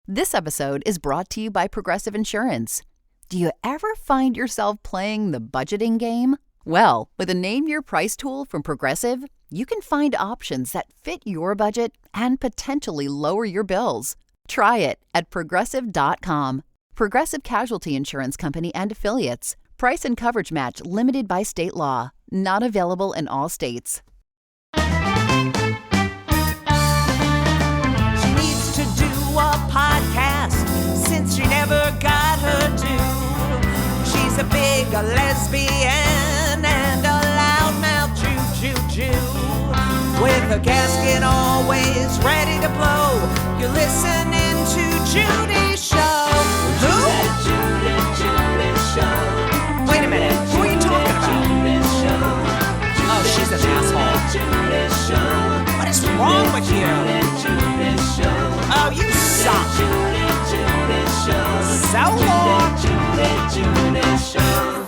This episode is brought to you by Progressive Insurance. Do you ever find yourself playing the budgeting game? Well, with a Name Your Price tool from Progressive, you can find options that fit your budget and potentially lower your bills. Try it at Progressive.com. Progressive Casualty Insurance Company and Affiliates. Price and coverage match limited by state law. Not available in all states. A podcast since she never got her due. She's a big lesbian and a loudmouth Jew. With a gasket always ready to blow, you're listening to Judy's show. Who? Judy show. Wait a minute, who are you talking about? Oh, she's an asshole. What is wrong with you? Oh, you suck. So long.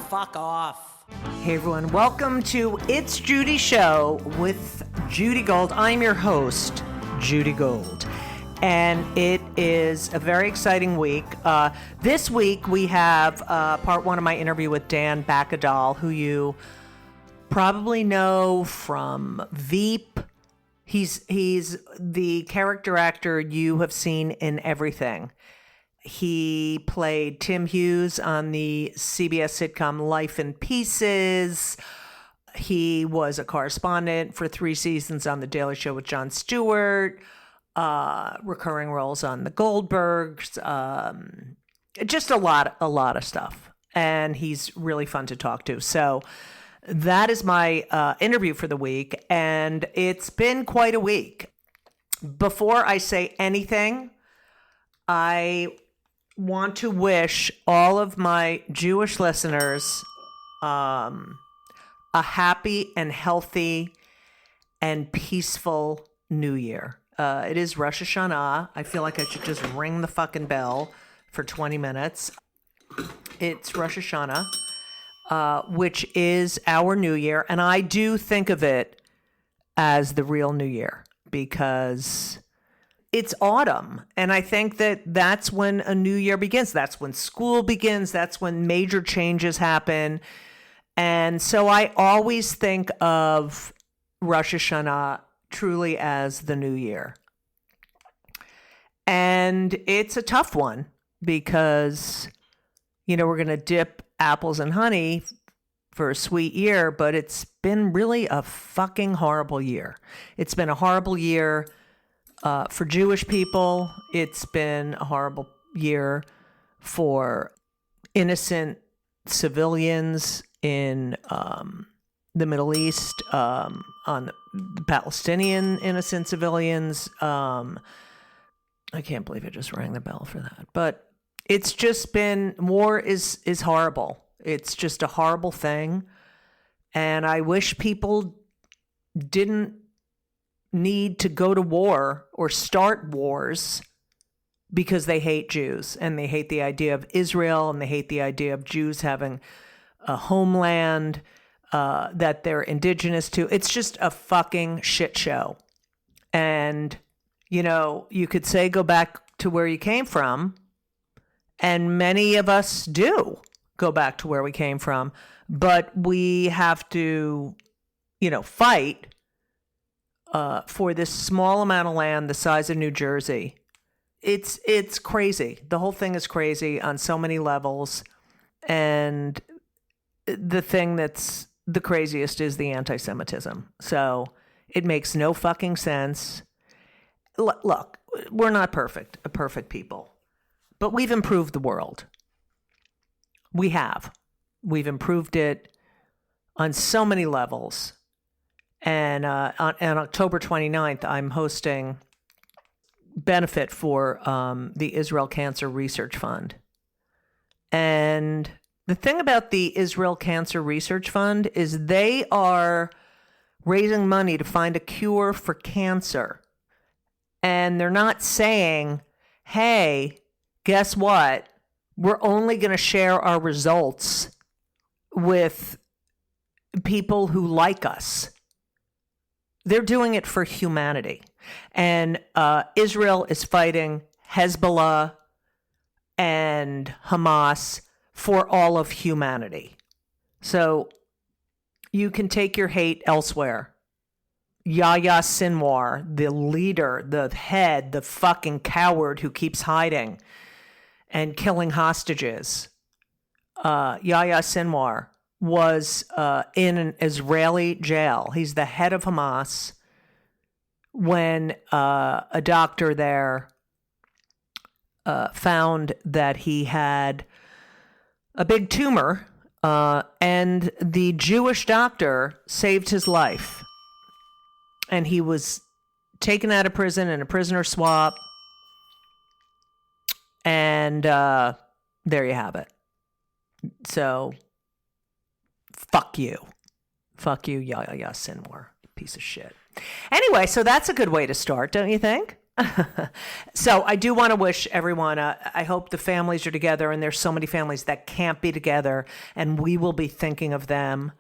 Fuck off. Hey everyone, welcome to It's Judy Show with Judy Gold. I'm your host, Judy Gold. And it is a very exciting week. This week we have part one of my interview with Dan Bakkedahl, who you probably know from Veep. He's the character actor you have seen in everything. He played Tim Hughes on the CBS sitcom Life in Pieces. He was a correspondent for 3 seasons on The Daily Show with Jon Stewart, recurring roles on The Goldbergs, just a lot of stuff. And he's really fun to talk to. So that is my interview for the week, and it's been quite a week. Before I say anything, I want to wish all of my Jewish listeners a happy and healthy and peaceful New Year. It is Rosh Hashanah. I feel like I should just ring the fucking bell for 20 minutes. It's Rosh Hashanah. Which is our new year. And I do think of it as the real new year because it's autumn. And I think that that's when a new year begins. That's when school begins. That's when major changes happen. And so I always think of Rosh Hashanah truly as the new year. And it's a tough one because, we're going to dip apples and honey for a sweet year, but it's been really a fucking horrible year. It's been a horrible year for Jewish people. It's been a horrible year for innocent civilians in the Middle East, on the Palestinian innocent civilians. I can't believe I just rang the bell for that, but it's just been, war is horrible. It's just a horrible thing. And I wish people didn't need to go to war or start wars because they hate Jews and they hate the idea of Israel and they hate the idea of Jews having a homeland that they're indigenous to. It's just a fucking shit show. And, you could say go back to where you came from. And many of us do go back to where we came from, but we have to, fight for this small amount of land the size of New Jersey. It's crazy. The whole thing is crazy on so many levels. And the thing that's the craziest is the anti-Semitism. So it makes no fucking sense. Look, we're not perfect people. But we've improved the world. We have. We've improved it on so many levels. And on October 29th, I'm hosting benefit for the Israel Cancer Research Fund. And the thing about the Israel Cancer Research Fund is they are raising money to find a cure for cancer. And they're not saying, hey, guess what? We're only going to share our results with people who like us. They're doing it for humanity. And Israel is fighting Hezbollah and Hamas for all of humanity. So you can take your hate elsewhere. Yahya Sinwar, the leader, the head, the fucking coward who keeps hiding and killing hostages. Yahya Sinwar was in an Israeli jail. He's the head of Hamas. When a doctor there found that he had a big tumor, and the Jewish doctor saved his life. And he was taken out of prison in a prisoner swap. And there you have it. So, fuck you. Fuck you, Yahya Sinwar, piece of shit. Anyway, so that's a good way to start, don't you think? So I do want to wish everyone, I hope the families are together, and there's so many families that can't be together, and we will be thinking of them.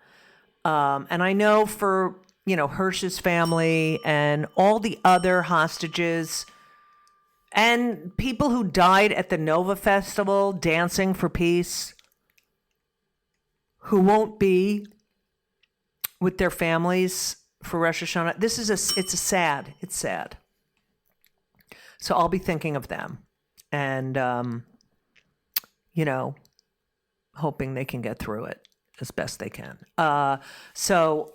And I know for, Hirsch's family and all the other hostages and people who died at the Nova Festival dancing for peace, who won't be with their families for Rosh Hashanah. It's sad. So I'll be thinking of them and, hoping they can get through it as best they can. So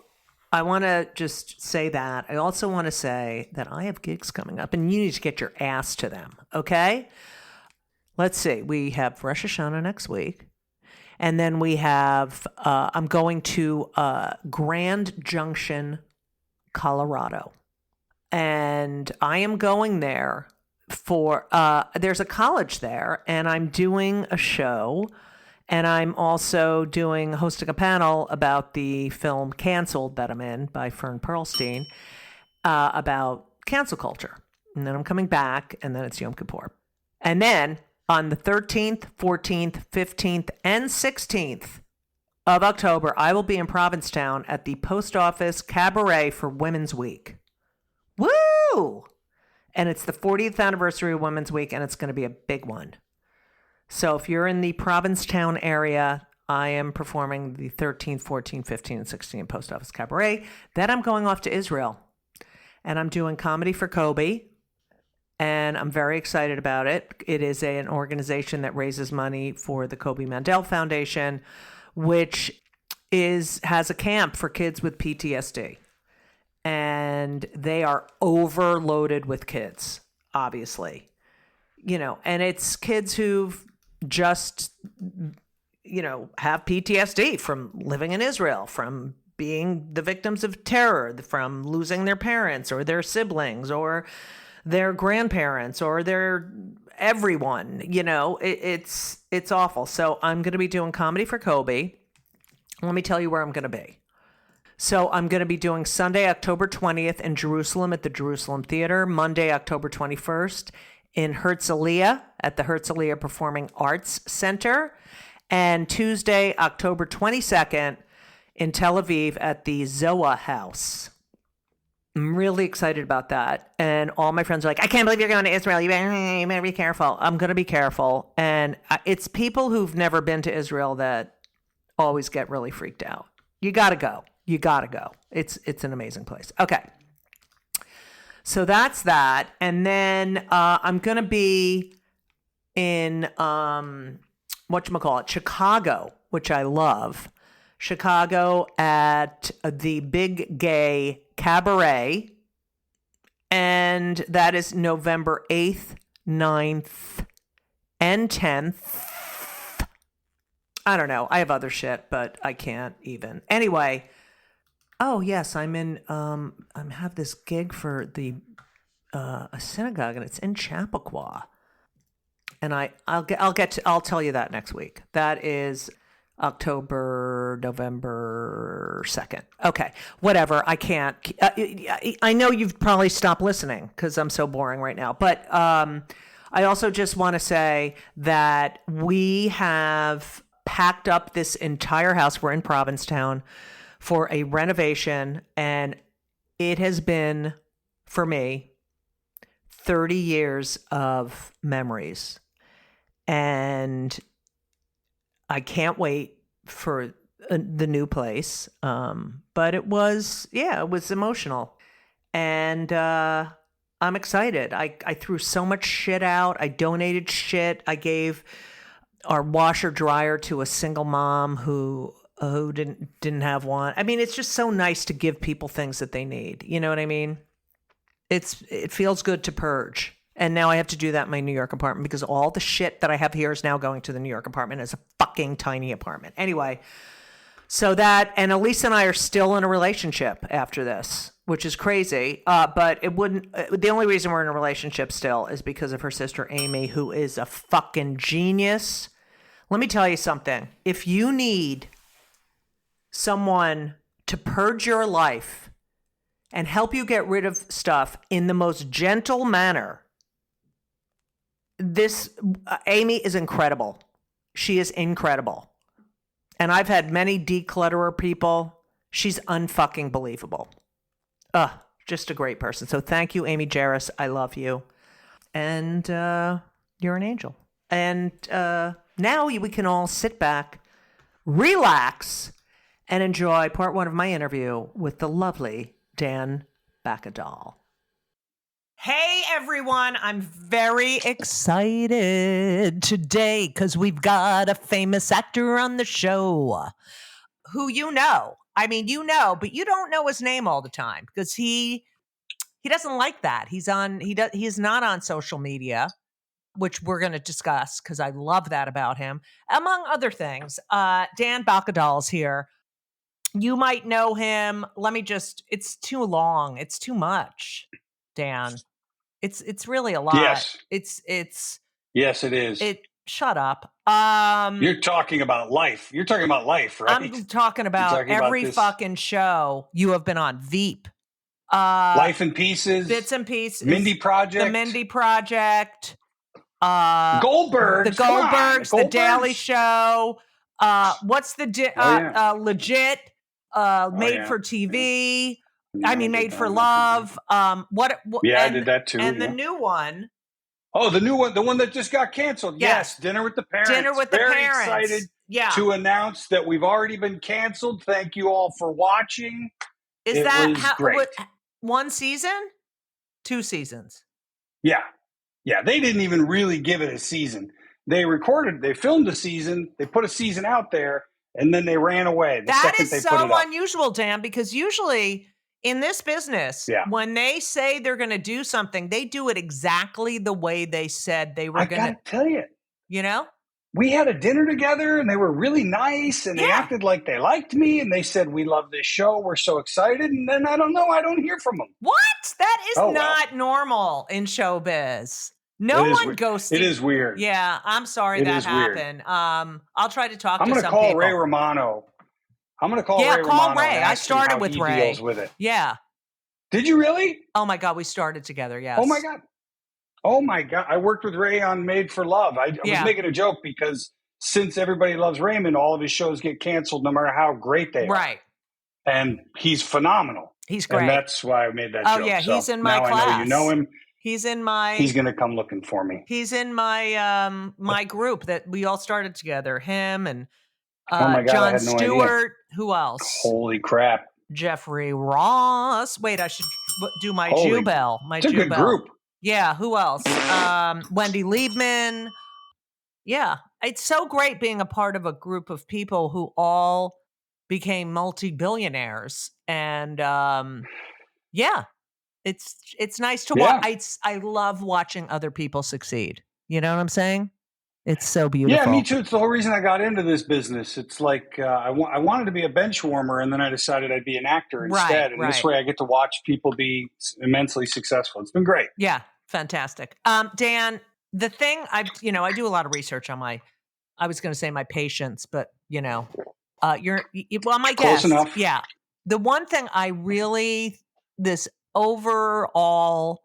I want to just say that. I also want to say that I have gigs coming up and you need to get your ass to them. Okay. Let's see. We have Rosh Hashanah next week. And then we have, I'm going to Grand Junction, Colorado. And I am going there for, there's a college there, and I'm doing a show. And I'm also hosting a panel about the film Canceled that I'm in by Fern Perlstein, about cancel culture. And then I'm coming back, and then it's Yom Kippur. And then on the 13th, 14th, 15th, and 16th of October, I will be in Provincetown at the Post Office Cabaret for Women's Week. Woo! And it's the 40th anniversary of Women's Week, and it's going to be a big one. So if you're in the Provincetown area, I am performing the 13th, 14th, 15th, and 16th Post Office Cabaret. Then I'm going off to Israel, and I'm doing Comedy for Kobe, and I'm very excited about it. It is an organization that raises money for the Kobe Mandel Foundation, which has a camp for kids with PTSD. And they are overloaded with kids, obviously. And it's kids who've just, have PTSD from living in Israel, from being the victims of terror, from losing their parents or their siblings or their grandparents or their everyone. It's awful. So I'm going to be doing Comedy for Kobe. Let me tell you where I'm going to be. So I'm going to be doing Sunday, October 20th in Jerusalem at the Jerusalem Theater, Monday, October 21st in Herzliya at the Herzliya Performing Arts Center, and Tuesday, October 22nd in Tel Aviv at the Zoa House. I'm really excited about that. And all my friends are like, I can't believe you're going to Israel. You better be careful. I'm going to be careful. And it's people who've never been to Israel that always get really freaked out. You got to go. You got to go. It's an amazing place. Okay. So that's that. And then I'm going to be in, Chicago, which I love. Chicago at the Big Gay Cabaret. And that is November 8th, 9th, and 10th. I don't know. I have other shit, but I can't even. Anyway. Oh yes, I'm in. I have this gig for a synagogue, and it's in Chappaqua. And I'll tell you that next week. That is November 2nd. Okay, whatever. I can't. I know you've probably stopped listening because I'm so boring right now. But I also just want to say that we have packed up this entire house. We're in Provincetown for a renovation, and it has been, for me, 30 years of memories. And I can't wait for the new place. But it was emotional. And I'm excited. I threw so much shit out. I donated shit. I gave our washer dryer to a single mom who didn't have one. I mean, it's just so nice to give people things that they need. You know what I mean? It feels good to purge. And now I have to do that in my New York apartment because all the shit that I have here is now going to the New York apartment as a fucking tiny apartment. Anyway, so that, and Elise and I are still in a relationship after this, which is crazy. But it wouldn't, the only reason we're in a relationship still is because of her sister Amy, who is a fucking genius. Let me tell you something. If you need someone to purge your life and help you get rid of stuff in the most gentle manner, Amy is incredible. She is incredible. And I've had many declutterer people. She's unfucking believable. Just a great person. So thank you, Amy Jarris. I love you. And you're an angel. And now we can all sit back, relax, and enjoy part one of my interview with the lovely Dan Bakkedahl. Hey everyone, I'm very excited today because we've got a famous actor on the show who you know. I mean, you know, but you don't know his name all the time because he doesn't like that. He's not on social media, which we're going to discuss because I love that about him. Among other things, Dan Bakkedahl's here. You might know him. It's too long. It's too much, Dan. It's really a lot. Yes. Yes, it is. Shut up. You're talking about life. You're talking about life, right? I'm talking about every fucking show you have been on. Veep. Life in Pieces. Bits and Pieces. Mindy Project. The Mindy Project. Goldbergs. The Goldbergs. The Daily Show. What's the legit? Made for TV. No, Made for Love. I did that too. And the new one. Oh, the new one, the one that just got canceled. Yes, Dinner with the Parents. Dinner with the Parents. Very excited to announce that we've already been canceled. Thank you all for watching. It was great. One season? 2 seasons? Yeah. They didn't even really give it a season. They filmed a season, they put a season out there, and then they ran away. That is so unusual, Dan, because usually in this business, when they say they're going to do something, they do it exactly the way they said they were going to. I got to tell you. You know? We had a dinner together, and they were really nice, and they acted like they liked me, and they said, we love this show, we're so excited, and then I don't know, I don't hear from them. What? That is not normal in showbiz. No one ghosted. It is weird. Yeah, I'm sorry that happened. I'll try to talk to some people. I'm going to call Ray Romano. I'm going to call Ray Romano. Yeah, call Ray. I started with Ray. Deals with it. Yeah. Did you really? Oh my God, we started together. Yes. Oh my God. I worked with Ray on Made for Love. I was making a joke because since Everybody Loves Raymond, all of his shows get canceled no matter how great they are. Right. And he's phenomenal. He's great. And that's why I made that joke. Oh yeah, he's in my class. I know you know him. He's going to come looking for me. He's in my my group that we all started together. Him and oh my God, Jon I had no Stewart. Idea. Who else? Holy crap. Jeffrey Ross. Wait, I should do my Jubel. It's a good group. Yeah, who else? Wendy Liebman. Yeah, it's so great being a part of a group of people who all became multi-billionaires. And it's nice to watch. I love watching other people succeed. You know what I'm saying? It's so beautiful. Yeah, me too. It's the whole reason I got into this business. It's like I wanted to be a bench warmer, and then I decided I'd be an actor instead. And this way I get to watch people be immensely successful. It's been great. Yeah, fantastic. Dan, the thing I do a lot of research on I was going to say my patients, but you're my guest. Close enough. Yeah. The one thing this overall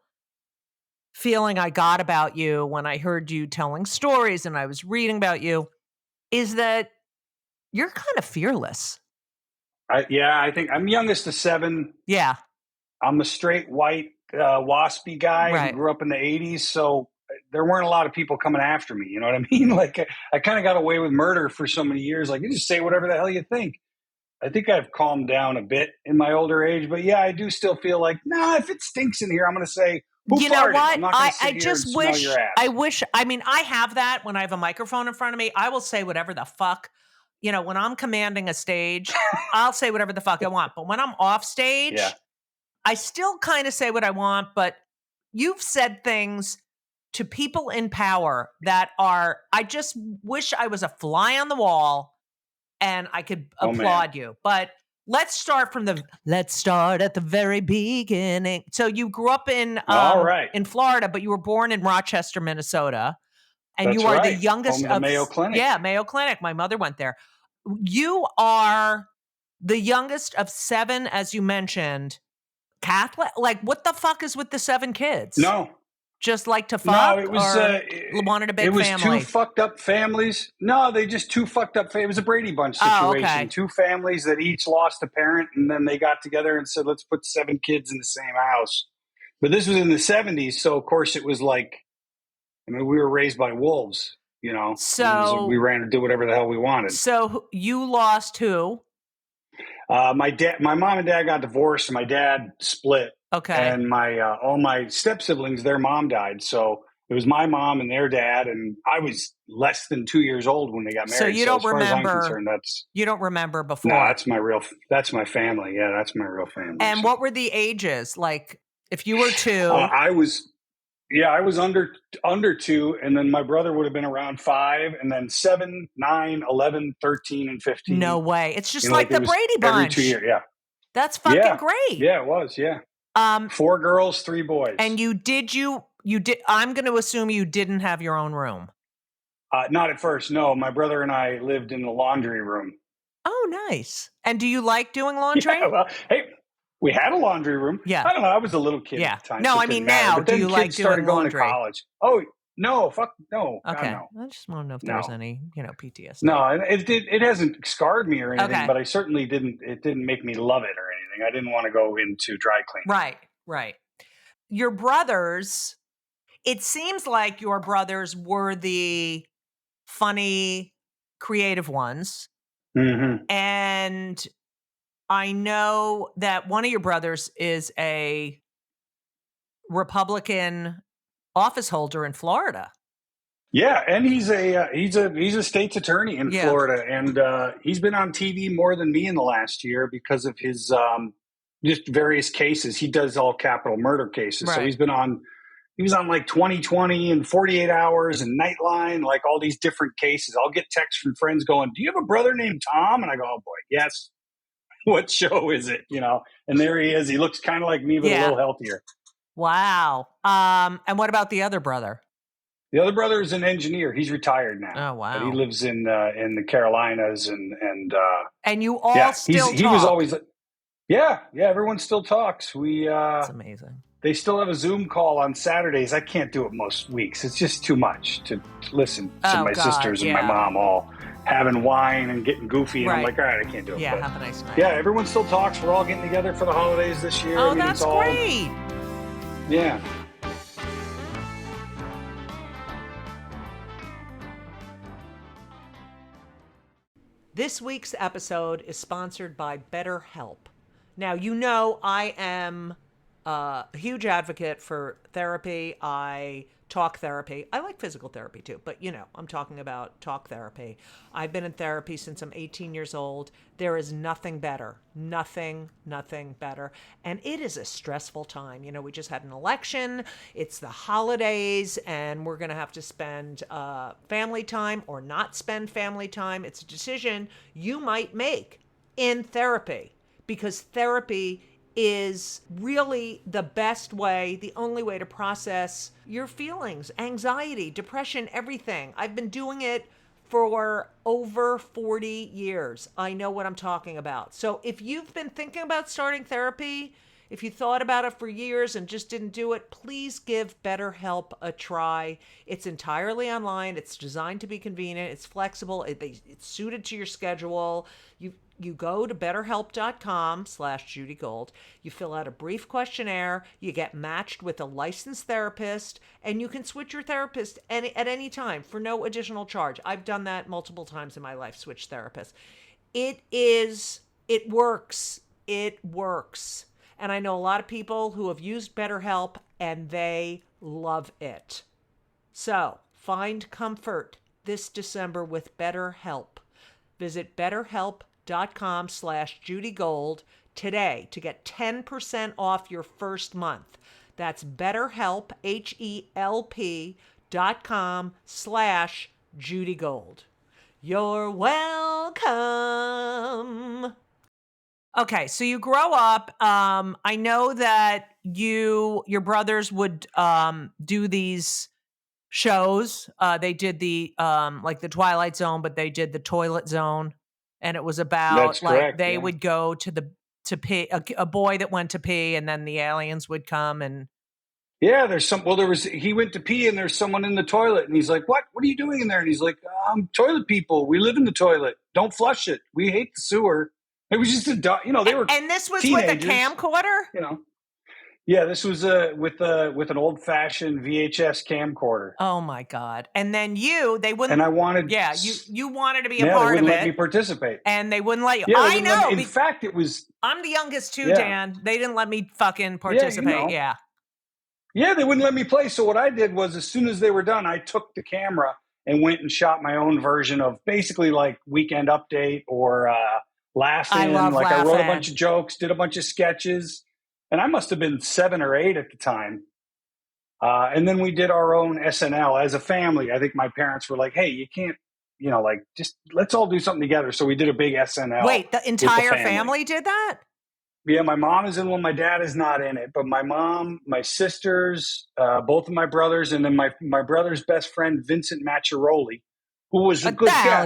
feeling I got about you when I heard you telling stories and I was reading about you is that you're kind of fearless. I think I'm youngest of 7. Yeah. I'm a straight white waspy guy Right. who grew up in the 80s. So there weren't a lot of people coming after me. You know what I mean? Like I kind of got away with murder for so many years. Like you just say whatever the hell you think. I think I've calmed down a bit in my older age, but yeah, I do still feel like, if it stinks in here, I'm going to say, who you farted? know what? I'm not going to sit I here just and smell wish, your ass. I mean, I have that when I have a microphone in front of me. I will say whatever the fuck, when I'm commanding a stage, I'll say whatever the fuck I want. But when I'm off stage, Yeah. I still kind of say what I want, but you've said things to people in power that I just wish I was a fly on the wall and I could applaud you. But let's start at the very beginning. So you grew up in All right. in Florida, but you were born in Rochester, Minnesota. And That's you are the right. youngest Home of the Mayo Clinic. Yeah, Mayo Clinic. My mother went there. You are the youngest of 7, as you mentioned. Catholic? Like, what the fuck is with the 7 kids? No. Just like to fuck? No, it was wanted a big it was family? 2 fucked up families. No, they just 2 fucked up. It was a Brady Bunch situation. Oh, okay. 2 families that each lost a parent, and then they got together and said, "Let's put 7 kids in the same house." But this was in the 70s, so of course it was like, we were raised by wolves. So we ran and did whatever the hell we wanted. So you lost who? My mom and dad got divorced, and my dad split. Okay. And my all my step siblings, their mom died. So it was my mom and their dad, and I was less than 2 years old when they got married. So you don't as far remember? As I'm concerned, you don't remember before? No, that's my family. Yeah, that's my real family. And what were the ages? Like, if you were 2, I was under 2, and then my brother would have been around 5, and then 7, 9, 11, 13, and 15. No way! It's just like the Brady Bunch. Every 2 years, yeah. That's fucking great. Yeah, it was. Yeah. 4 girls, 3 boys. And you did. I'm going to assume you didn't have your own room. Not at first. No, my brother and I lived in the laundry room. Oh, nice. And do you like doing laundry? Yeah, well, hey, we had a laundry room. Yeah. I don't know. I was a little kid at the time. No, so I mean now. But then do you kids like started doing going laundry? to college? Oh no, fuck no. Okay. God, no. I just want to know if there was any, PTSD. No, and it hasn't scarred me or anything. Okay. But I certainly didn't. It didn't make me love it or anything. I didn't want to go into dry cleaning. Right. Your brothers. It seems like your brothers were the funny, creative ones. Mm-hmm. And I know that one of your brothers is a Republican office holder in Florida. Yeah, and he's a state's attorney in Florida, and he's been on TV more than me in the last year because of his just various cases. He does all capital murder cases, so he was on like 2020 and 48 Hours and Nightline, like all these different cases. I'll get texts from friends going, "Do you have a brother named Tom?" And I go, "Oh boy, yes." What show is it? And there he is. He looks kind of like me, but a little healthier. Wow. And what about the other brother? The other brother is an engineer. He's retired now. Oh wow. But he lives in the Carolinas and you all still talk. He was always everyone still talks. That's amazing. They still have a Zoom call on Saturdays. I can't do it most weeks. It's just too much to listen to my sisters and my mom all having wine and getting goofy. And I'm like, all right, I can't do it. Yeah, have a nice night. Yeah, everyone still talks. We're all getting together for the holidays this year. Oh, that's great. Yeah. This week's episode is sponsored by BetterHelp. Now, I am a huge advocate for therapy. I talk therapy. I like physical therapy too, but I'm talking about talk therapy. I've been in therapy since I'm 18 years old. There is nothing better. Nothing better. And it is a stressful time. We just had an election. It's the holidays, and we're going to have to spend family time or not spend family time. It's a decision you might make in therapy, because therapy is really the best way, the only way to process your feelings, anxiety, depression, everything. I've been doing it for over 40 years. I know what I'm talking about. So if you've been thinking about starting therapy, if you thought about it for years and just didn't do it, please give BetterHelp a try. It's entirely online. It's designed to be convenient. It's flexible. It's suited to your schedule. You go to betterhelp.com/Judy Gold. You fill out a brief questionnaire. You get matched with a licensed therapist, and you can switch your therapist at any time for no additional charge. I've done that multiple times in my life, switch therapists. It works. It works. And I know a lot of people who have used BetterHelp and they love it. So find comfort this December with BetterHelp. Visit betterhelp.com/Judy Gold today to get 10% off your first month. That's BetterHelp, HELP.com/Judy Gold. You're welcome. Okay, so you grow up. I know that your brothers would do these shows. They did the like the Twilight Zone, but they did the Toilet Zone, and it was about That's like correct, they yeah. would go to pee, a boy that went to pee, and then the aliens would come and. Yeah, he went to pee and there's someone in the toilet and he's like, what are you doing in there? And he's like, toilet people. We live in the toilet. Don't flush it. We hate the sewer. It was just they were And this was teenagers, with a camcorder? Yeah, this was with an old fashioned VHS camcorder. Oh my God. And then they wouldn't. And I wanted. Yeah, you wanted to be a they part of wouldn't it. let me participate. And they wouldn't let you. Yeah, I know. In fact, it was. I'm the youngest too, Dan. They didn't let me fucking participate. Yeah. Yeah, they wouldn't let me play. So what I did was, as soon as they were done, I took the camera and went and shot my own version of basically like Weekend Update or Laugh-In. I wrote a bunch of jokes, did a bunch of sketches, and I must have been 7 or 8 at the time. And then we did our own SNL as a family. I think my parents were like, "Hey, you can't, just let's all do something together." So we did a big SNL. Wait, the entire family did that? Yeah, my mom is in one. My dad is not in it, but my mom, my sisters, both of my brothers, and then my brother's best friend, Vincent Macchiaroli, who was a good guy.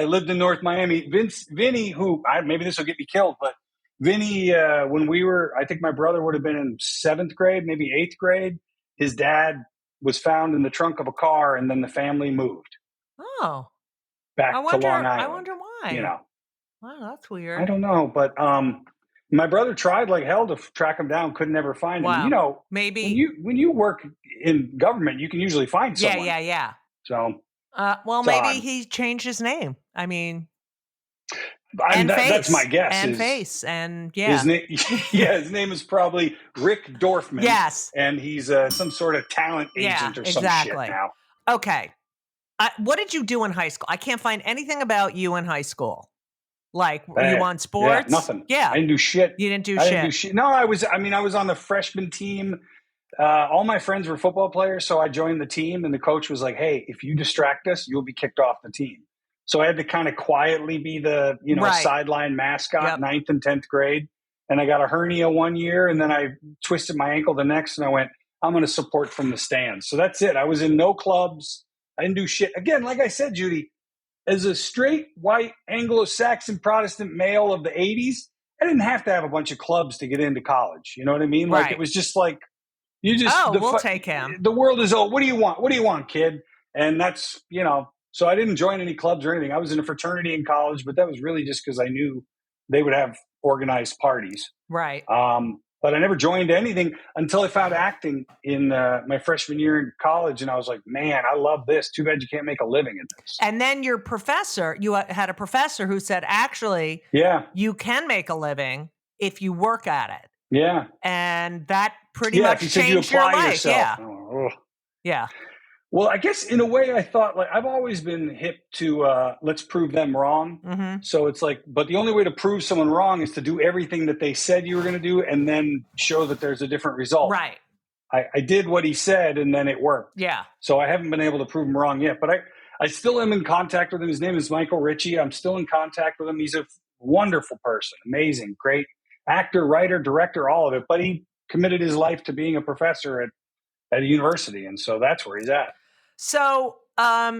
Lived in North Miami. Vinny, who maybe this will get me killed, but Vinny, when I think my brother would have been in 7th grade, maybe 8th grade. His dad was found in the trunk of a car, and then the family moved. Oh, back to Long Island. I wonder why. Wow, that's weird. I don't know, but my brother tried like hell to track him down, could never find him. Wow. Maybe when you work in government, you can usually find someone. Yeah. So, maybe he changed his name. I mean, that's my guess. His name is probably Rick Dorfman. Yes, and he's some sort of talent agent or some shit now. Okay, what did you do in high school? I can't find anything about you in high school. Like, were you on sports? Yeah, nothing. Yeah. I didn't do shit. You didn't do I shit? Didn't do shit. No, I was on the freshman team. All my friends were football players, so I joined the team, and the coach was like, "Hey, if you distract us, you'll be kicked off the team." So I had to kind of quietly be the sideline mascot, 9th and 10th grade. And I got a hernia one year, and then I twisted my ankle the next, and I went, "I'm going to support from the stands." So that's it. I was in no clubs. I didn't do shit. Again, like I said, Judy, as a straight, white, Anglo-Saxon Protestant male of the 80s, I didn't have to have a bunch of clubs to get into college. You know what I mean? Right. Like, it was just like, we'll take him. The world is, what do you want? What do you want, kid? And that's, so I didn't join any clubs or anything. I was in a fraternity in college, but that was really just because I knew they would have organized parties. Right. But I never joined anything until I found acting in my freshman year in college. And I was like, man, I love this. Too bad you can't make a living at this. And then you had a professor who said, actually, you can make a living if you work at it. Yeah. And that pretty much changed your life. Yourself. Yeah. Yeah. Well, I guess in a way I thought, like, I've always been hip to let's prove them wrong. Mm-hmm. So it's like, but the only way to prove someone wrong is to do everything that they said you were going to do and then show that there's a different result. Right. I did what he said and then it worked. Yeah. So I haven't been able to prove him wrong yet, but I still am in contact with him. His name is Michael Ritchie. I'm still in contact with him. He's a wonderful person, amazing, great actor, writer, director, all of it. But he committed his life to being a professor at a university. And so that's where he's at. So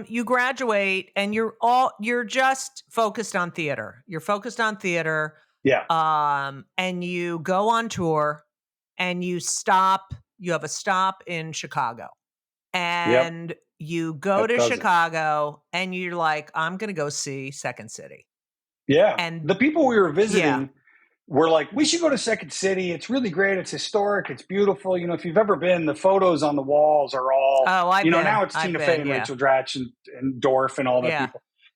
you graduate and you're just focused on theater. You're focused on theater. Yeah. And you go on tour and you have a stop in Chicago and you go to Chicago and you're like, I'm going to go see Second City. Yeah. And the people we were visiting were like, we should go to Second City. It's really great. It's historic. It's beautiful. You know, if you've ever been, the photos on the walls are all, now it's Tina Fey and Rachel Dratch and Dorff and all that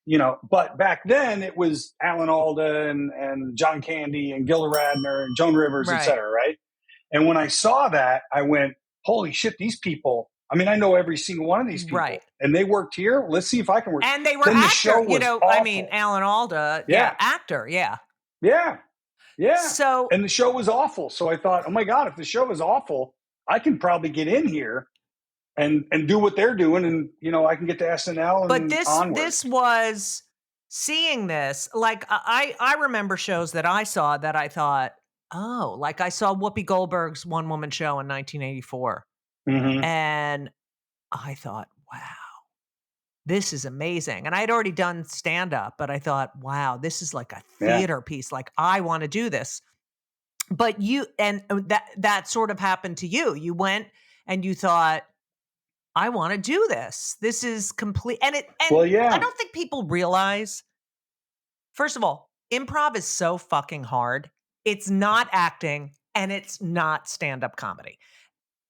people, but back then it was Alan Alda and John Candy and Gilda Radner and Joan Rivers, et cetera. Right. And when I saw that, I went, holy shit, these people, I mean, I know every single one of these people, and they worked here. Let's see if I can work. And they were then actor, the show was awful. I mean, Alan Alda, actor. Yeah. So, and the show was awful. So I thought, oh my God, if the show is awful, I can probably get in here and do what they're doing. And, I can get to SNL and this was seeing this. Like I remember shows that I saw that I thought, oh, like I saw Whoopi Goldberg's one woman show in 1984. Mm-hmm. And I thought, wow, this is amazing. And I had already done stand-up, but I thought, wow, this is like a theater piece. Like I want to do this. But that sort of happened to you. You went and you thought, I want to do this. This is complete. I don't think people realize, first of all, improv is so fucking hard. It's not acting and it's not stand-up comedy.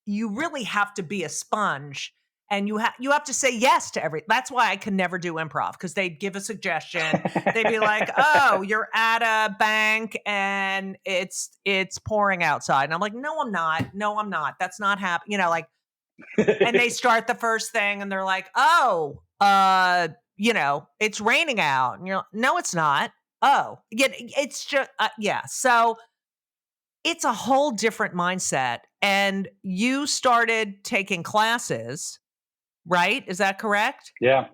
You really have to be a sponge, and you have to say yes to that's why I can never do improv, because they'd give a suggestion. They'd be like, oh, you're at a bank and it's pouring outside. And I'm like, no, I'm not. That's not happening. And they start the first thing and they're like, oh, it's raining out. And you're like, no, it's not. Oh, it's just, So it's a whole different mindset. And you started taking classes, right? Is that correct? Yeah.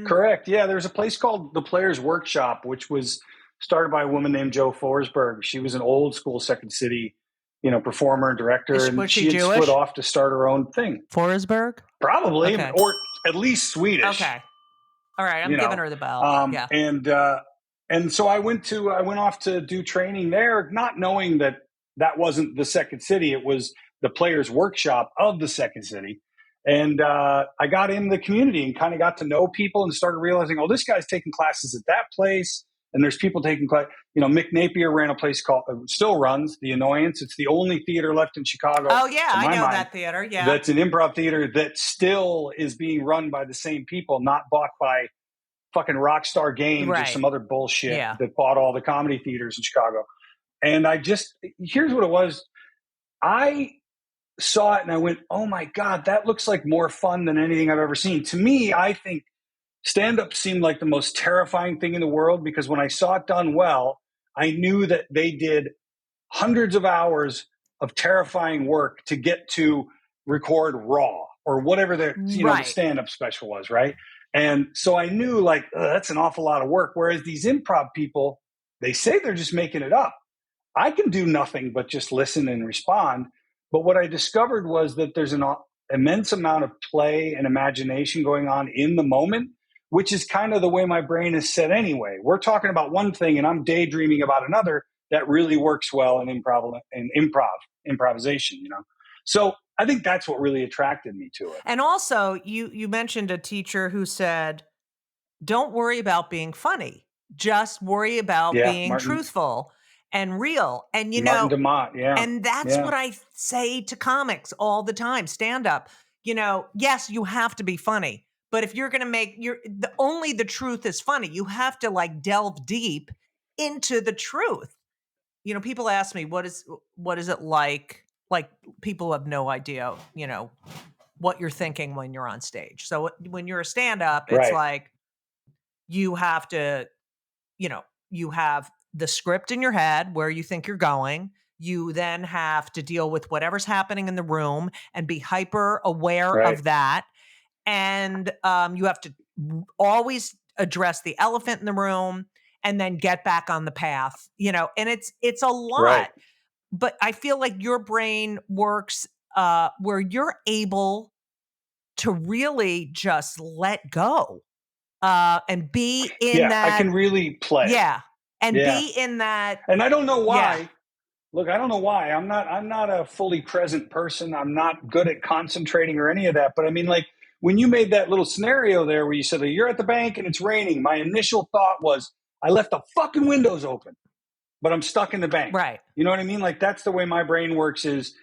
Correct. Yeah. There's a place called the Players Workshop, which was started by a woman named Jo Forsberg. She was an old school Second City, performer and director. Was she Jewish? Split off to start her own thing. Forsberg? Probably, or at least Swedish. Okay. All right. I'm giving her the bell. And so I went off to do training there, not knowing that wasn't the Second City. It was the Players Workshop of the Second City. And I got in the community and kind of got to know people and started realizing, oh, this guy's taking classes at that place. And there's people taking class. Mick Napier ran a place called, still runs, The Annoyance. It's the only theater left in Chicago. Oh, yeah, I know that theater. Yeah. That's an improv theater that still is being run by the same people, not bought by fucking Rockstar Games or some other bullshit that bought all the comedy theaters in Chicago. And here's what it was. I saw it and I went, oh my God, that looks like more fun than anything I've ever seen. To me, I think stand-up seemed like the most terrifying thing in the world, because when I saw it done well, I knew that they did hundreds of hours of terrifying work to get to record raw or whatever the stand-up special was, right? And so I knew that's an awful lot of work. Whereas these improv people, they say they're just making it up. I can do nothing but just listen and respond. But what I discovered was that there's an immense amount of play and imagination going on in the moment, which is kind of the way my brain is set anyway. We're talking about one thing and I'm daydreaming about another that really works well in improvisation, So I think that's what really attracted me to it. And also, you mentioned a teacher who said, don't worry about being funny. Just worry about being truthful and real. And, Martin DeMott, and that's what I say to comics all the time, stand up. Yes, you have to be funny. But if you're going to make only the truth is funny, you have to delve deep into the truth. People ask me, what is it like? Like, people have no idea, what you're thinking when you're on stage. So when you're a stand-up, it's like you have to, you have the script in your head where you think you're going. You then have to deal with whatever's happening in the room and be hyper aware of that. And you have to always address the elephant in the room and then get back on the path, and it's a lot. Right. But I feel like your brain works where you're able to really just let go and be in that. I can really play. Yeah. And be in that. And I don't know why. Yeah. Look, I don't know why. I'm not a fully present person. I'm not good at concentrating or any of that. But I mean, when you made that little scenario there where you said, you're at the bank and it's raining, my initial thought was, I left the fucking windows open, but I'm stuck in the bank. Right. You know what I mean? Like, that's the way my brain works is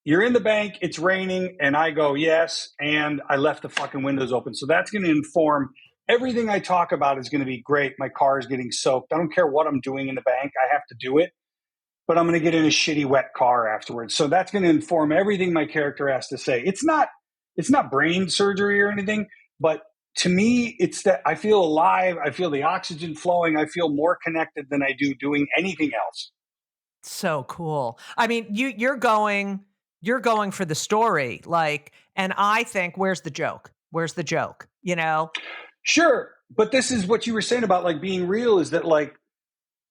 you're in the bank, it's raining, and I go, yes, and I left the fucking windows open. So that's going to inform everything I talk about is going to be great. My car is getting soaked. I don't care what I'm doing in the bank. I have to do it, but I'm going to get in a shitty wet car afterwards. So that's going to inform everything my character has to say. It's not brain surgery or anything, but to me, it's that I feel alive. I feel the oxygen flowing. I feel more connected than I do doing anything else. So cool. I mean, you're going for the story, like, and I think, where's the joke? Where's the joke? You know? Sure. But this is what you were saying about like being real is that like,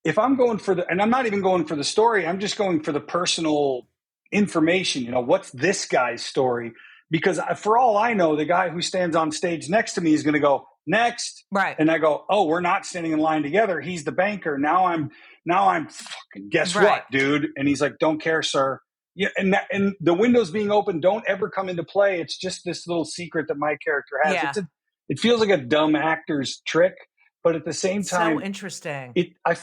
if I'm going for and I'm not even going for the story, I'm just going for the personal information. You know, what's this guy's story? Because for all I know, the guy who stands on stage next to me is going to go next. Right. And I go, oh, we're not standing in line together. He's the banker. Now I'm fucking, guess what, dude? And he's like, don't care, sir. Yeah. And the windows being open don't ever come into play. It's just this little secret that my character has. Yeah. It feels like a dumb actor's trick, but at the same time, so interesting. I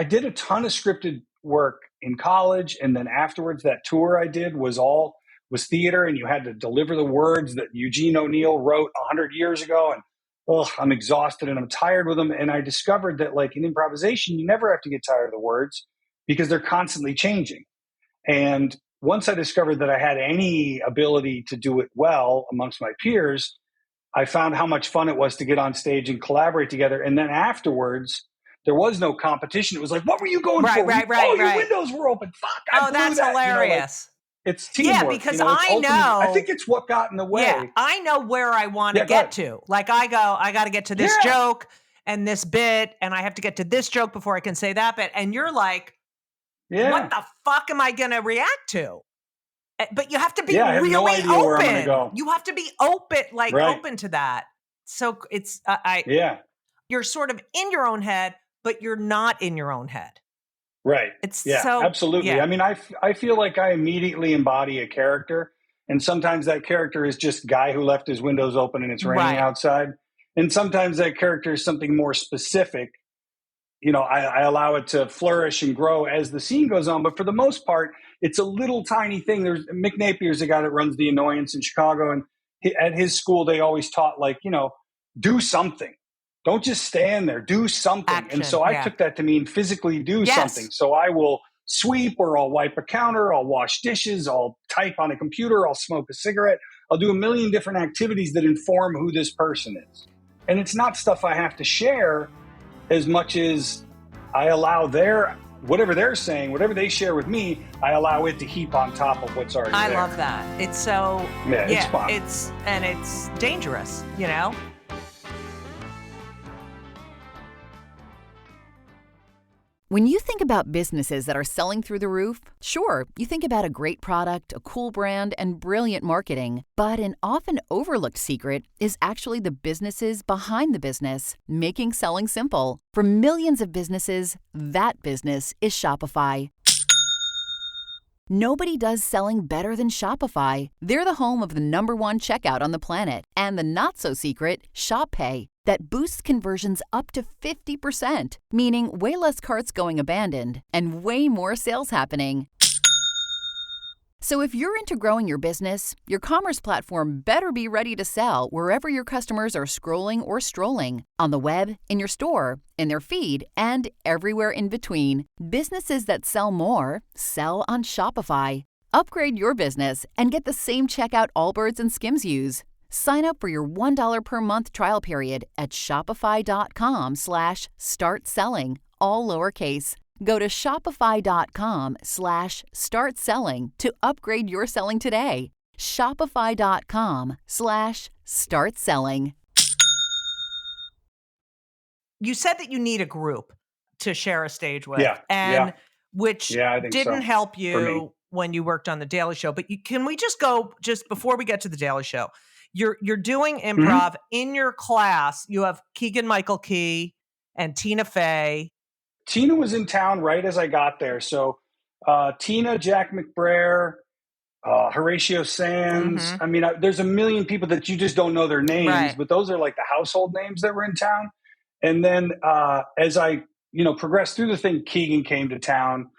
did a ton of scripted work in college, and then afterwards, that tour I did was theater, and you had to deliver the words that Eugene O'Neill wrote 100 years ago. And I'm exhausted and I'm tired with them. And I discovered that, like in improvisation, you never have to get tired of the words because they're constantly changing. And once I discovered that I had any ability to do it well amongst my peers, I found how much fun it was to get on stage and collaborate together. And then afterwards, there was no competition. It was like, what were you going for? Your windows were open. Fuck, that's hilarious. It's teamwork. Yeah, because I know. I think it's what got in the way. Yeah, I know where I want to get to. Like I got to get to this joke and this bit, and I have to get to this joke before I can say that bit. And you're like, what the fuck am I going to react to? But you have to be really open. Where I'm gonna go. You have to be open, open to that. So it's you're sort of in your own head, but you're not in your own head. Right. Absolutely. Yeah. I mean, I feel like I immediately embody a character, and sometimes that character is just guy who left his windows open and it's raining outside, and sometimes that character is something more specific. You know, I allow it to flourish and grow as the scene goes on. But for the most part, it's a little tiny thing. There's Mick Napier's the guy that runs The Annoyance in Chicago. And at his school, they always taught, like, you know, do something. Don't just stand there. Do something. Action, and so I took that to mean physically do something. So I will sweep, or I'll wipe a counter. I'll wash dishes. I'll type on a computer. I'll smoke a cigarette. I'll do a million different activities that inform who this person is. And it's not stuff I have to share as much as I allow whatever they're saying, whatever they share with me, I allow it to heap on top of what's already there. I love that. It's so, it's fun. It's dangerous, you know? When you think about businesses that are selling through the roof, sure, you think about a great product, a cool brand, and brilliant marketing. But an often overlooked secret is actually the businesses behind the business, making selling simple. For millions of businesses, that business is Shopify. Nobody does selling better than Shopify. They're the home of the #1 checkout on the planet and the not-so-secret Shop Pay that boosts conversions up to 50%, meaning way less carts going abandoned and way more sales happening. So if you're into growing your business, your commerce platform better be ready to sell wherever your customers are scrolling or strolling, on the web, in your store, in their feed, and everywhere in between. Businesses that sell more sell on Shopify. Upgrade your business and get the same checkout Allbirds and Skims use. Sign up for your $1 per month trial period at shopify.com/start selling, all lowercase. Go to shopify.com/start selling to upgrade your selling today. Shopify.com/start selling. You said that you need a group to share a stage with. Which didn't help you when you worked on The Daily Show. But can we just go, just before we get to The Daily Show, you're doing improv in your class. You have Keegan-Michael Key and Tina Fey. Tina was in town right as I got there. So Tina, Jack McBrayer, Horatio Sands. I mean, there's a million people that you just don't know their names, but those are like the household names that were in town. And then as I, progressed through the thing, Keegan came to town.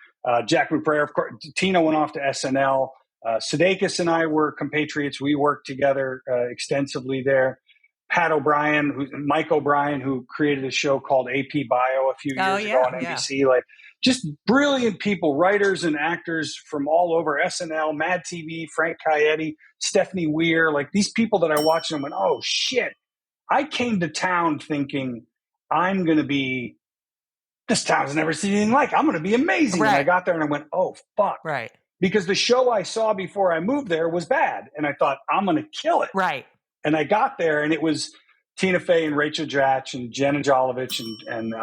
Jack McBrayer, of course. Tina went off to SNL. Sudeikis and I were compatriots. We worked together extensively there. Mike O'Brien, who created a show called AP Bio a few years ago on NBC. Like, just brilliant people, writers and actors from all over SNL, Mad TV, Frank Caietti, Stephanie Weir. Like, these people that I watched and went, oh shit. I came to town thinking I'm going to be, this town's never seen anything like it. I'm going to be amazing. Right. And I got there and I went, oh, fuck. Right. Because the show I saw before I moved there was bad. And I thought, I'm going to kill it. Right. And I got there and it was Tina Fey and Rachel Dratch and Jenna Jolovich and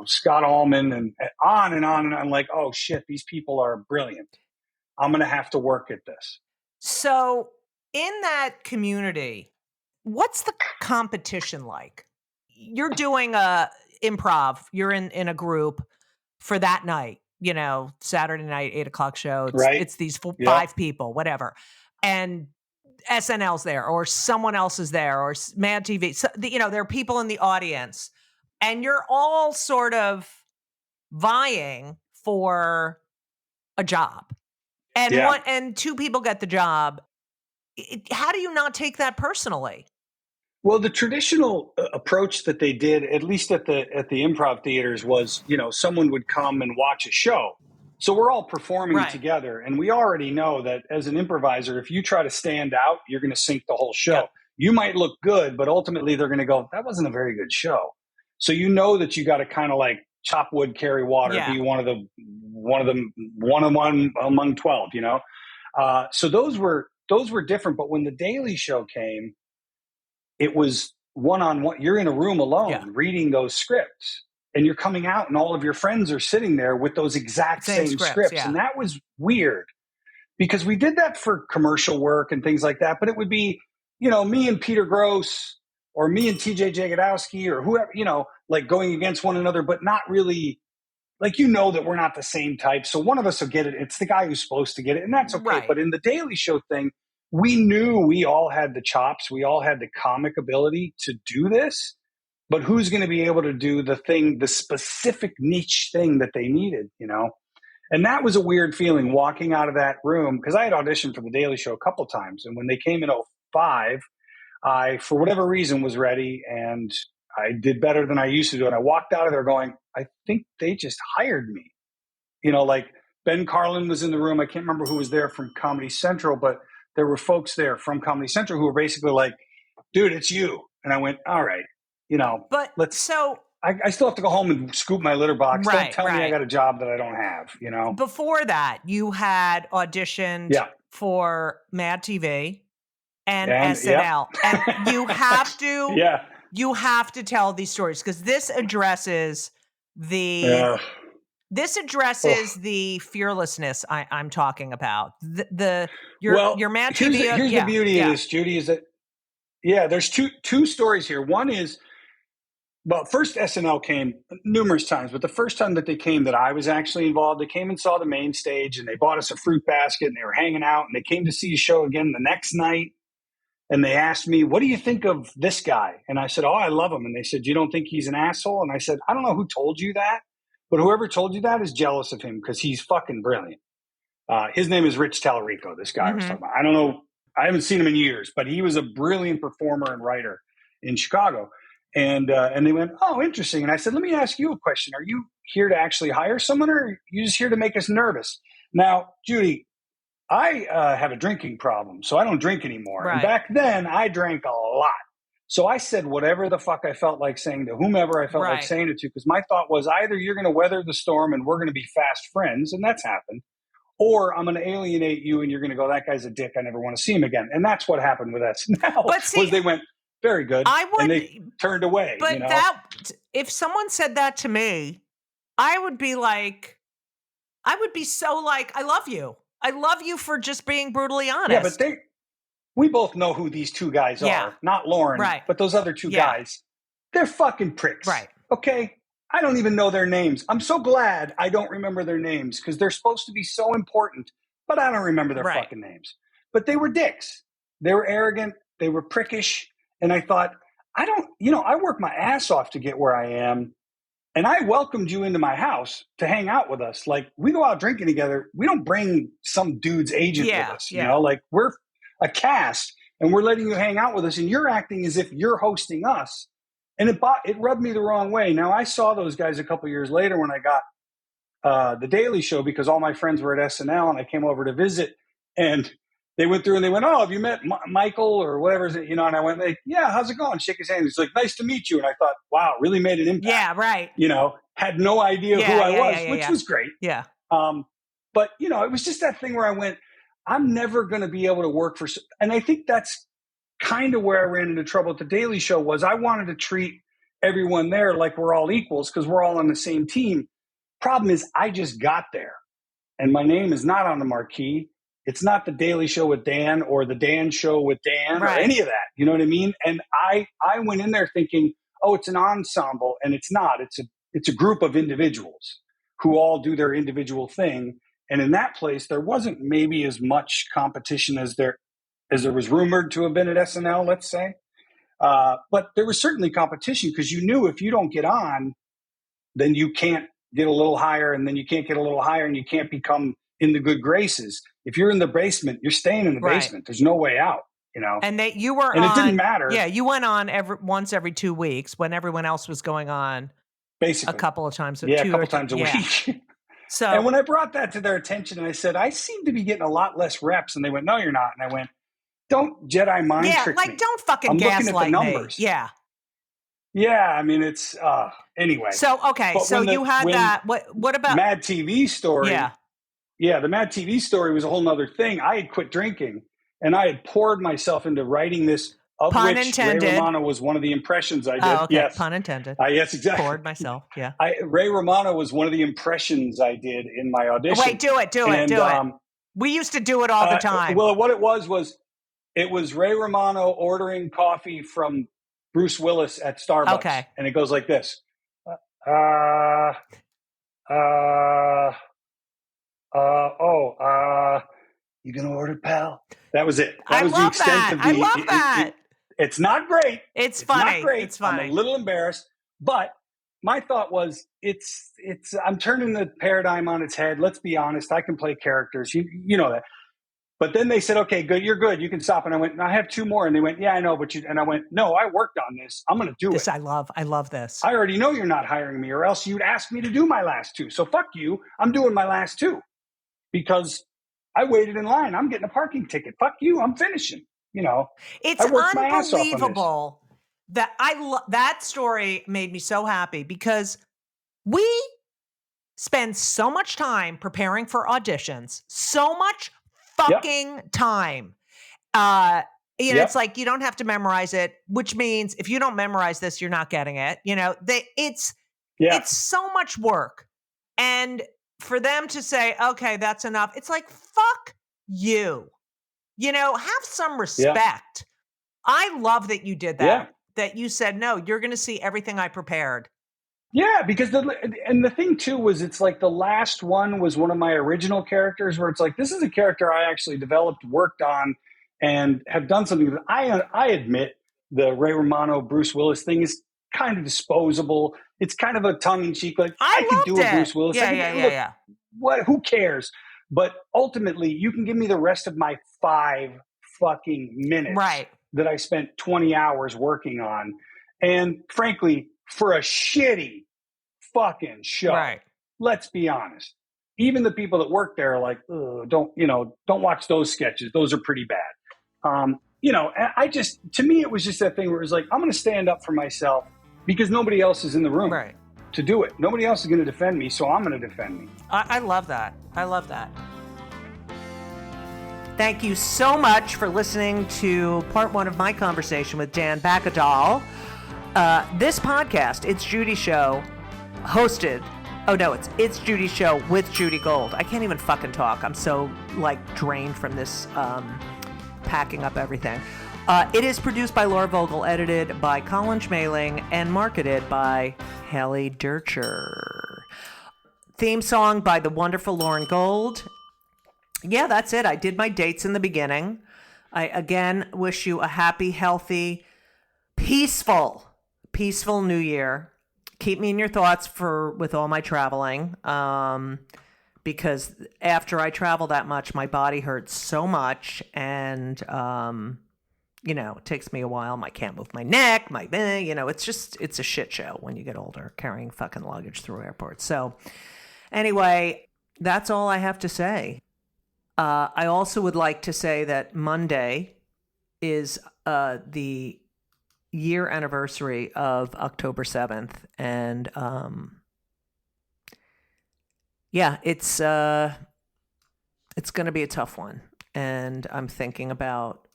Scott Allman and on and on. And I'm like, oh, shit, these people are brilliant. I'm going to have to work at this. So in that community, what's the competition like? You're doing a improv. You're in a group for that night, Saturday night, 8:00 show. It's these 5 people, whatever. And SNL's there or someone else is there or Mad TV. So, there are people in the audience and you're all sort of vying for a job. And and 2 people get the job. How do you not take that personally? Well, the traditional approach that they did, at least at the improv theaters, was, someone would come and watch a show. So we're all performing together. And we already know that as an improviser, if you try to stand out, you're going to sink the whole show. Yep. You might look good, but ultimately they're going to go, that wasn't a very good show. So you know that you got to kind of like chop wood, carry water, be one of one among 12, So those were different. But when the Daily Show came, it was one-on-one. You're in a room alone reading those scripts and you're coming out and all of your friends are sitting there with those exact same scripts. Yeah. And that was weird because we did that for commercial work and things like that. But it would be, me and Peter Gross or me and TJ Jagodowski or whoever, like going against one another, but not really like, that we're not the same type. So one of us will get it. It's the guy who's supposed to get it. And that's okay. Right. But in the Daily Show thing, we knew we all had the chops. We all had the comic ability to do this, but who's going to be able to do the specific niche thing that they needed, And that was a weird feeling walking out of that room because I had auditioned for the Daily Show a couple times. And when they came in 2005, I, for whatever reason, was ready and I did better than I used to do. And I walked out of there going, I think they just hired me. Like Ben Carlin was in the room. I can't remember who was there from Comedy Central, but there were folks there from Comedy Central who were basically like, dude, it's you. And I went, all right, but I still have to go home and scoop my litter box. Don't tell me I got a job that I don't have, Before that, you had auditioned for Mad TV and SNL. And you have to, you have to tell these stories because this addresses the fearlessness I'm talking about. Your Mad TV. Here's the beauty of this, Judy, is that there's two stories here. One is, well, first SNL came numerous times, but the first time that they came that I was actually involved, they came and saw the main stage and they bought us a fruit basket and they were hanging out and they came to see a show again the next night. And they asked me, what do you think of this guy? And I said, oh, I love him. And they said, you don't think he's an asshole? And I said, I don't know who told you that, but whoever told you that is jealous of him because he's fucking brilliant. His name is Rich Tallarico, this guy I was talking about. I don't know. I haven't seen him in years, but he was a brilliant performer and writer in Chicago. And they went, oh, interesting. And I said, let me ask you a question. Are you here to actually hire someone or are you just here to make us nervous? Now, Judy, I have a drinking problem, so I don't drink anymore. Right. And back then, I drank a lot. So I said whatever the fuck I felt like saying to whomever I felt like saying it to, because my thought was either you're going to weather the storm and we're going to be fast friends, and that's happened, or I'm going to alienate you and you're going to go, that guy's a dick, I never want to see him again. And that's what happened with SNL. But see, was they went, very good, and they turned away. But that, if someone said that to me, I would be so like, I love you. I love you for just being brutally honest. Yeah, but we both know who these two guys are. Not Lauren, but those other two guys. They're fucking pricks. Right. Okay? I don't even know their names. I'm so glad I don't remember their names because they're supposed to be so important, but I don't remember their fucking names. But they were dicks. They were arrogant. They were prickish. And I thought, I work my ass off to get where I am. And I welcomed you into my house to hang out with us. Like, we go out drinking together. We don't bring some dude's agent with us, you know, like we're a cast and we're letting you hang out with us and you're acting as if you're hosting us. And it rubbed me the wrong way. Now, I saw those guys a couple years later when I got the Daily Show because all my friends were at SNL and I came over to visit and they went through and they went, oh, have you met Michael or whatever? You know, and I went, like, yeah, how's it going? Shake his hand. He's like, nice to meet you. And I thought, wow, really made an impact. Yeah, right. You know, had no idea who I was, which was great. Yeah. But, you know, it was just that thing where I went, I'm never going to be able to work for, and I think that's kind of where I ran into trouble at the Daily Show was I wanted to treat everyone there like we're all equals because we're all on the same team. Problem is, I just got there and my name is not on the marquee. It's not the Daily Show with Dan or the Dan Show with Dan or any of that. You know what I mean? And I went in there thinking, oh, it's an ensemble, and it's not. It's a group of individuals who all do their individual thing. And in that place, there wasn't maybe as much competition as there was rumored to have been at SNL, let's say. But there was certainly competition because you knew if you don't get on, then you can't get a little higher, and then you can't get a little higher, and you can't become in the good graces. If you're in the basement, you're staying in the basement. There's no way out, you know. And it didn't matter. Yeah, you went on once every 2 weeks when everyone else was going on. Basically, a couple of times. Yeah, a couple times a week. So, and when I brought that to their attention, and I said, I seem to be getting a lot less reps, and they went, no, you're not. And I went, don't Jedi mind trick me. Yeah, like don't fucking gaslight me. Numbers. Yeah. Yeah, I mean it's anyway. So okay, so you had that. What about Mad TV story? Yeah, the Mad TV story was a whole nother thing. I had quit drinking, and I had poured myself into writing this. Of pun which intended. Ray Romano was one of the impressions I did. Oh, okay. Yes, pun intended. Yes, exactly. Poured myself. Yeah. Ray Romano was one of the impressions I did in my audition. Wait, do it. We used to do it all the time. Well, what it was it was Ray Romano ordering coffee from Bruce Willis at Starbucks. Okay. And it goes like this. You gonna order, pal? That was it. That was the extent of the. I love that. It's not great. It's funny. Not great. It's funny. I'm a little embarrassed, but my thought was, it's. I'm turning the paradigm on its head. Let's be honest. I can play characters. You know that. But then they said, okay, good, you're good. You can stop. And I went, I have 2 more. And they went, yeah, I know. And I went, no, I worked on this. I'm going to do this. it. I love this. I already know you're not hiring me or else you'd ask me to do my last 2. So fuck you. I'm doing my last 2 because I waited in line. I'm getting a parking ticket. Fuck you. I'm finishing, you know. It's unbelievable that that story made me so happy because we spend so much time preparing for auditions, so much fucking time. It's like you don't have to memorize it, which means if you don't memorize this, you're not getting it. You know, it's so much work. And for them to say, okay, that's enough. It's like, fuck you. You know, have some respect. Yeah. I love that you did that. That you said, no, you're going to see everything I prepared. Yeah, because the thing too was it's like the last one was one of my original characters where it's like, this is a character I actually developed, worked on, and have done something that I admit the Ray Romano, Bruce Willis thing is kind of disposable. It's kind of a tongue-in-cheek, like I could do a Bruce Willis. Yeah. What? Who cares? But ultimately, you can give me the rest of my 5 fucking minutes that I spent 20 hours working on. And frankly, for a shitty fucking show, let's be honest. Even the people that work there are like, don't watch those sketches. Those are pretty bad. To me, it was just that thing where it was like, I'm going to stand up for myself because nobody else is in the room to do it. Nobody else is going to defend me, so I'm going to defend me. I love that. Thank you so much for listening to part 1 of my conversation with Dan Bakkedahl. This podcast, It's Judy Show, hosted. Oh no, it's Judy Show with Judy Gold. I can't even fucking talk. I'm so drained from this packing up everything. It is produced by Laura Vogel, edited by Colin Schmaling, and marketed by Haley Dercher. Theme song by the wonderful Lauren Gold. Yeah, that's it. I did my dates in the beginning. I again wish you a happy, healthy, peaceful New Year. Keep me in your thoughts with all my traveling. Because after I travel that much, my body hurts so much, and it takes me a while. I can't move my neck, it's a shit show when you get older, carrying fucking luggage through airports. So anyway, that's all I have to say. I also would like to say that Monday is the year anniversary of October 7th, and it's going to be a tough one. And I'm thinking about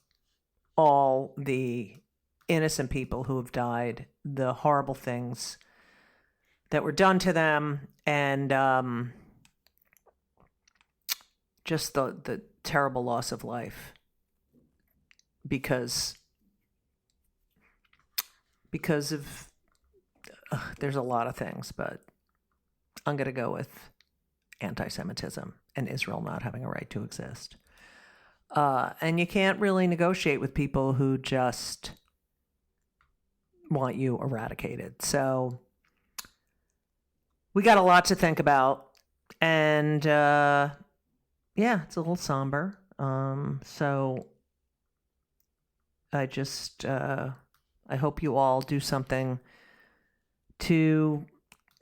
all the innocent people who have died, the horrible things that were done to them, and just the terrible loss of life because of there's a lot of things, but I'm going to go with anti-Semitism and Israel not having a right to exist. And you can't really negotiate with people who just want you eradicated. So we got a lot to think about. And it's a little somber. So I just I hope you all do something to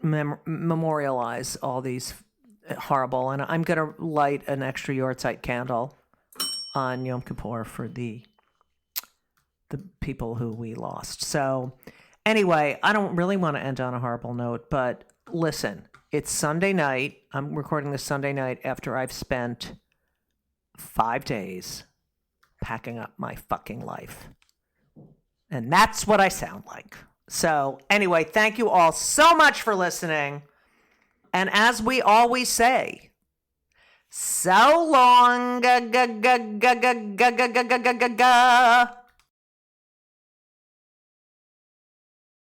memorialize all these horrible. And I'm going to light an extra Yortzeit candle on Yom Kippur for the people who we lost. So anyway, I don't really want to end on a horrible note, but listen, it's Sunday night. I'm recording this Sunday night after I've spent 5 days packing up my fucking life. And that's what I sound like. So anyway, thank you all so much for listening. And as we always say, so long.